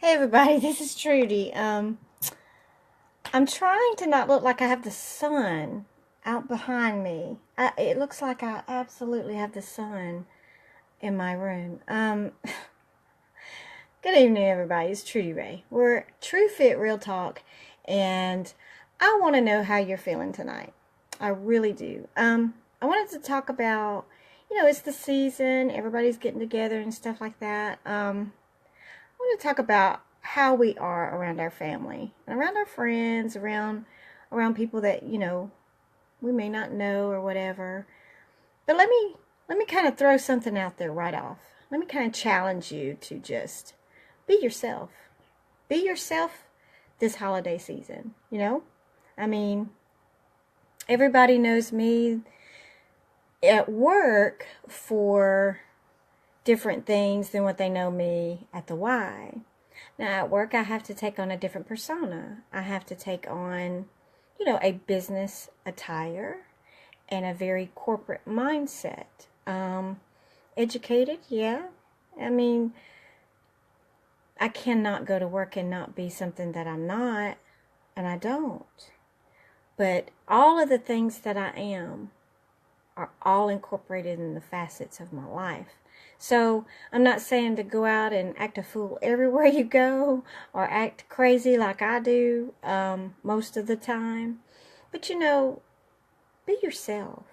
Hey everybody, this is Trudy. I'm trying to not look like I have the sun out behind me. It looks like I absolutely have the sun in my room. Good evening everybody, it's Trudy Ray. We're Tru-Fit Real Talk, and I want to know how you're feeling tonight. I really do. I wanted to talk about, it's the season, everybody's getting together and stuff like that. I want to talk about how we are around our family and around our friends, around people that, we may not know or whatever. But let me kind of throw something out there right off. Let me kind of challenge you to just be yourself. Be yourself this holiday season, I mean, everybody knows me at work for different things than what they know me at the Y. Now, at work, I have to take on a different persona. I have to take on, a business attire and a very corporate mindset. Educated, yeah. I mean, I cannot go to work and not be something that I'm not, and I don't. But all of the things that I am are all incorporated in the facets of my life. So I'm not saying to go out and act a fool everywhere you go or act crazy like I do most of the time. But be yourself.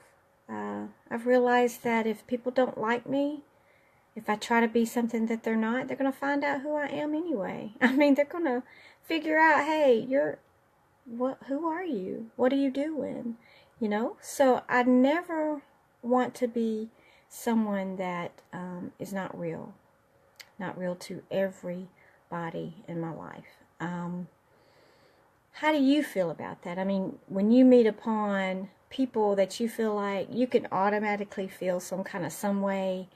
I've realized that if people don't like me, if I try to be something that they're not, they're going to find out who I am anyway. I mean, they're going to figure out, hey, who are you? What are you doing? So I never want to be someone that is not real to everybody in my life. How do you feel about that? I mean, when you meet upon people that you feel like you can automatically feel some way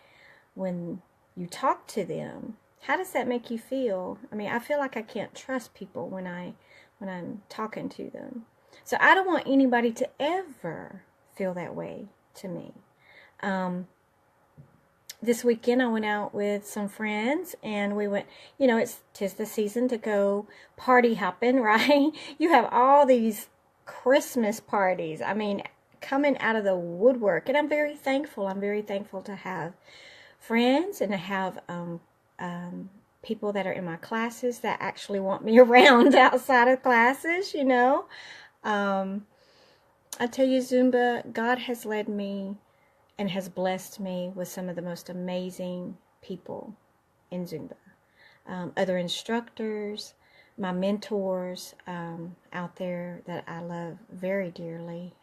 when you talk to them, how does that make you feel? I mean, I feel like I can't trust people when I'm talking to them. So I don't want anybody to ever feel that way to me. This weekend I went out with some friends and we went, tis the season to go party hopping, right? You have all these Christmas parties. I mean, coming out of the woodwork, and I'm very thankful. I'm very thankful to have friends and to have people that are in my classes that actually want me around outside of classes, I tell you, Zumba, God has led me and has blessed me with some of the most amazing people in Zumba. Other instructors, my mentors out there that I love very dearly.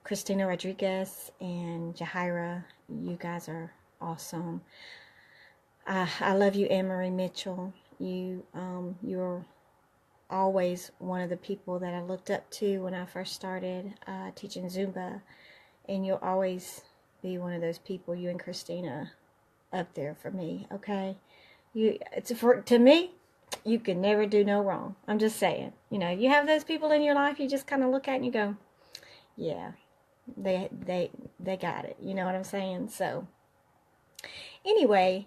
Christina Rodriguez and Jahira, you guys are awesome. I love you, Anne-Marie Mitchell. You're always one of the people that I looked up to when I first started teaching Zumba, and you'll always be one of those people, you and Christina, up there for me. Okay, to me, you can never do no wrong. I'm just saying, you have those people in your life, you just kind of look at and you go, yeah, they got it. You know what I'm saying? So anyway,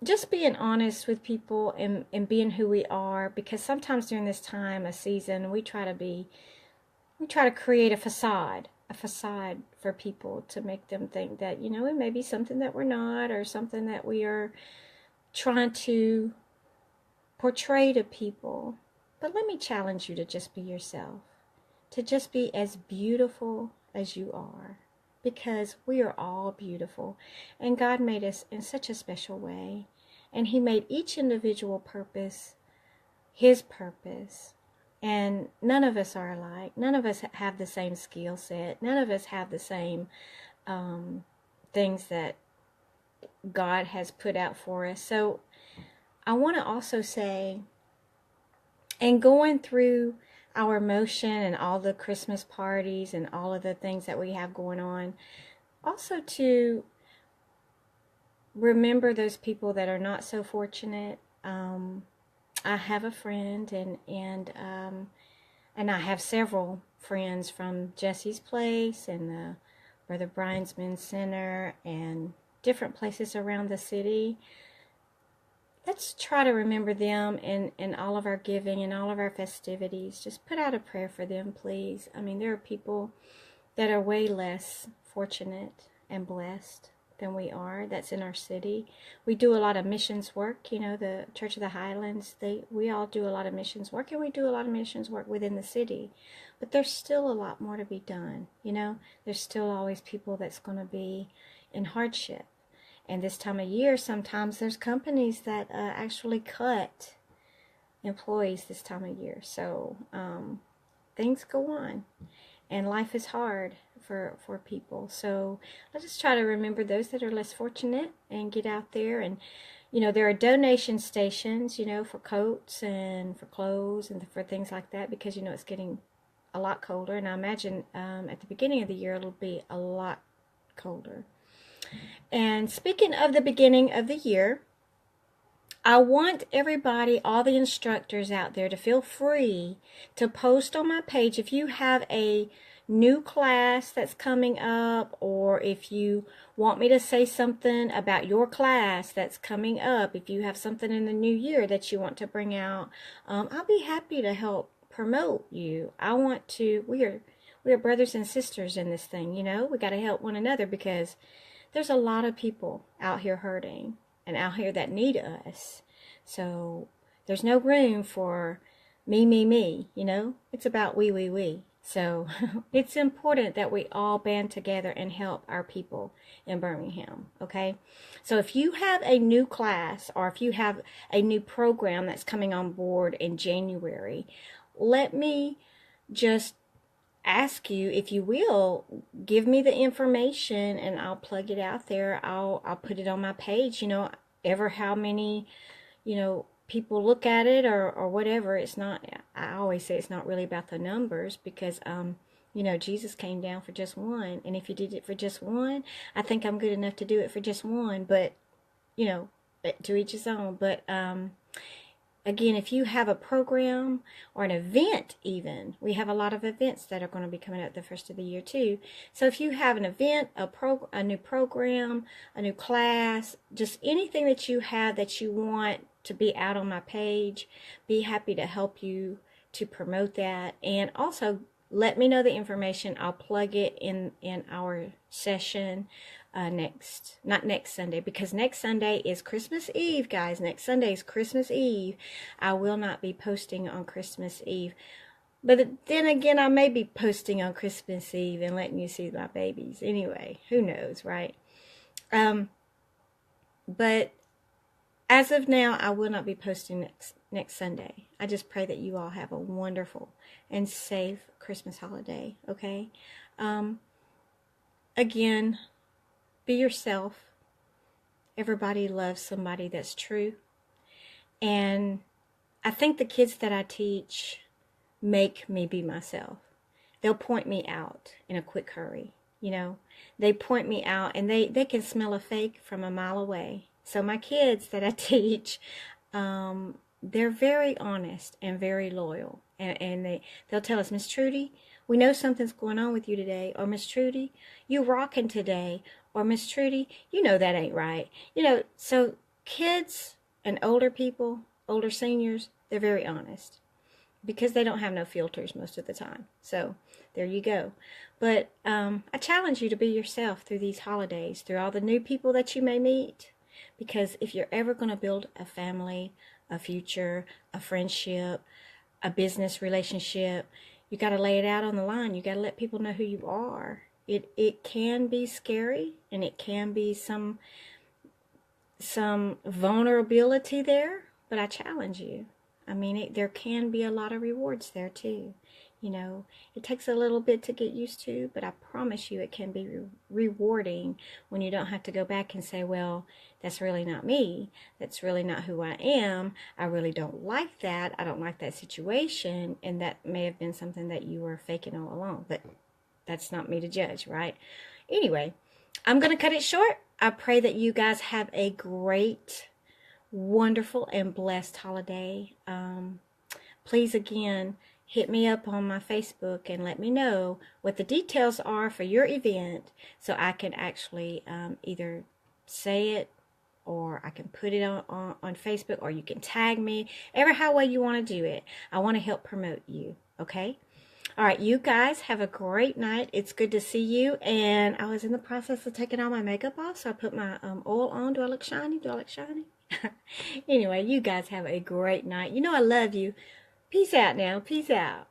just being honest with people and being who we are, because sometimes during this time, a season, we try to create a facade for people to make them think that, it may be something that we're not, or something that we are trying to portray to people. But let me challenge you to just be yourself, to just be as beautiful as you are, because we are all beautiful, and God made us in such a special way, and He made each individual purpose His purpose. And none of us are alike. None of us have the same skill set. None of us have the same things that God has put out for us. So I want to also say, and going through our emotion and all the Christmas parties and all of the things that we have going on, also to remember those people that are not so fortunate. I have a friend, and I have several friends from Jesse's Place and the Brother Brian's Men's Center and different places around the city let's try to remember them in all of our giving and all of our festivities. Just put out a prayer for them, please. I mean, there are people that are way less fortunate and blessed than we are. That's in our city. We do a lot of missions work. You know, the Church of the Highlands, we all do a lot of missions work, and we do a lot of missions work within the city. But there's still a lot more to be done. You know, there's still always people that's going to be in hardship. And this time of year, sometimes there's companies that actually cut employees this time of year. So things go on, and life is hard for people. So let's just try to remember those that are less fortunate and get out there. And, you know, there are donation stations, you know, for coats and for clothes and for things like that, because, you know, it's getting a lot colder. And I imagine at the beginning of the year, it'll be a lot colder. And speaking of the beginning of the year, I want everybody, all the instructors out there, to feel free to post on my page if you have a new class that's coming up, or if you want me to say something about your class that's coming up, if you have something in the new year that you want to bring out, I'll be happy to help promote you. We are brothers and sisters in this thing, you know. We got to help one another, because there's a lot of people out here hurting and out here that need us. So there's no room for me, you know. It's about we. So it's important that we all band together and help our people in Birmingham, okay? So if you have a new class, or if you have a new program that's coming on board in January, let me just ask you, if you will, give me the information and I'll plug it out there. I'll put it on my page, you know, ever how many, you know, people look at it or whatever. It's not, I always say it's not really about the numbers, because you know, Jesus came down for just one, and if you did it for just one, I think I'm good enough to do it for just one. But, you know, to each his own. But again, if you have a program or an event, even, we have a lot of events that are going to be coming up the first of the year too. So if you have an event, a new program, a new class, just anything that you have that you want to be out on my page, be happy to help you to promote that. And also let me know the information. I'll plug it in our session not next Sunday, because next Sunday is Christmas Eve, guys. Next Sunday is Christmas Eve. I will not be posting on Christmas Eve. But then again, I may be posting on Christmas Eve and letting you see my babies. Anyway, who knows, right? But as of now, I will not be posting next Sunday. I just pray that you all have a wonderful and safe Christmas holiday, okay? Again, be yourself. Everybody loves somebody that's true. And I think the kids that I teach make me be myself. They'll point me out in a quick hurry, you know. They point me out, and they can smell a fake from a mile away. So my kids that I teach, they're very honest and very loyal. And they'll tell us, Miss Trudy, we know something's going on with you today. Or Miss Trudy, you rocking today. Or Miss Trudy, you know that ain't right. You know, so kids and older people, older seniors, they're very honest, because they don't have no filters most of the time. So there you go. But I challenge you to be yourself through these holidays, through all the new people that you may meet. Because if you're ever going to build a family, a future, a friendship, a business relationship, you got to lay it out on the line. You got to let people know who you are. It can be scary, and it can be some vulnerability there, but I challenge you. I mean, there can be a lot of rewards there too. You know, it takes a little bit to get used to, but I promise you it can be rewarding when you don't have to go back and say, well, that's really not me. That's really not who I am. I really don't like that. I don't like that situation. And that may have been something that you were faking all along, but that's not me to judge, right? Anyway, I'm going to cut it short. I pray that you guys have a great, wonderful, and blessed holiday. Please, again, hit me up on my Facebook and let me know what the details are for your event, so I can actually either say it or I can put it on Facebook, or you can tag me. How way you want to do it. I want to help promote you, okay? All right, you guys have a great night. It's good to see you. And I was in the process of taking all my makeup off, so I put my oil on. Do I look shiny? Do I look shiny? Anyway, you guys have a great night. You know I love you. Peace out now. Peace out.